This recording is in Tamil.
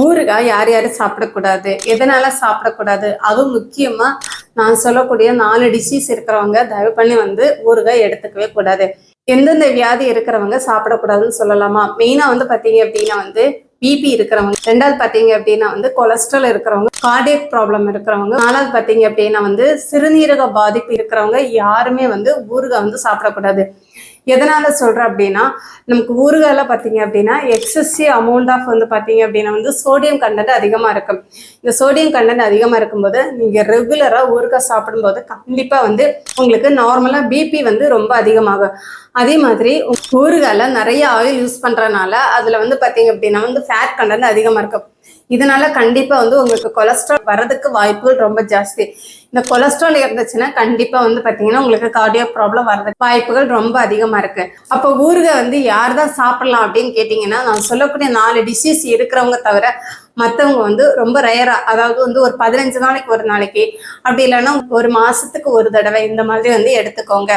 ஊறுகாய் யார் யாரு சாப்பிடக்கூடாது, எதனால சாப்பிடக்கூடாது, அதுவும் முக்கியமா நான் சொல்லக்கூடிய 4 டிசீஸ் இருக்கிறவங்க தயவு பண்ணி ஊறுகாய் எடுத்துக்கவே கூடாது. எந்தெந்த வியாதி இருக்கிறவங்க சாப்பிடக்கூடாதுன்னு சொல்லலாமா? மெயினா பாத்தீங்க அப்படின்னா பிபி இருக்கிறவங்க, 2வது பாத்தீங்க அப்படின்னா கொலஸ்ட்ரால் இருக்கிறவங்க, கார்டியக் ப்ராப்ளம் இருக்கிறவங்க, 4வது பாத்தீங்க அப்படின்னா சிறுநீரக பாதிப்பு இருக்கிறவங்க யாருமே ஊறுகாய் சாப்பிடக்கூடாது. எதனால சொல்றேன் அப்படின்னா, நமக்கு ஊறுகாய்ல பாத்தீங்க அப்படின்னா எக்ஸசிவ் அமௌண்ட் ஆஃப் பாத்தீங்க அப்படின்னா சோடியம் கண்டென்ட் அதிகமா இருக்கும். இந்த சோடியம் கண்டென்ட் அதிகமா இருக்கும்போது நீங்க ரெகுலரா ஊறுகாய் சாப்பிடும்போது கண்டிப்பா உங்களுக்கு நார்மலா பிபி ரொம்ப அதிகமாகும். அதே மாதிரி ஊறுகாய்ல நிறைய ஆயில் யூஸ் பண்றதுனால அதுல பாத்தீங்க அப்படின்னா ஃபேட் கண்டென்ட் அதிகமா இருக்கும். இதனால கண்டிப்பா உங்களுக்கு கொலஸ்ட்ரால் வர்றதுக்கு வாய்ப்புகள் ரொம்ப ஜாஸ்தி. இந்த கொலஸ்ட்ரால் இருந்துச்சுன்னா கண்டிப்பா பாத்தீங்கன்னா உங்களுக்கு கார்டியாக் ப்ராப்ளம் வர்றதுக்கு வாய்ப்புகள் ரொம்ப அதிகமா இருக்கு. அப்ப ஊறுகாய் யார் தான் சாப்பிடலாம் அப்படின்னு கேட்டீங்கன்னா, நான் சொல்லக்கூடிய 4 டிசீஸ் இருக்கிறவங்க தவிர மற்றவங்க ரொம்ப ரேரா, அதாவது ஒரு 15 நாளைக்கு ஒரு நாளைக்கு, அப்படி இல்லைன்னா ஒரு மாசத்துக்கு ஒரு தடவை இந்த மாதிரி எடுத்துக்கோங்க.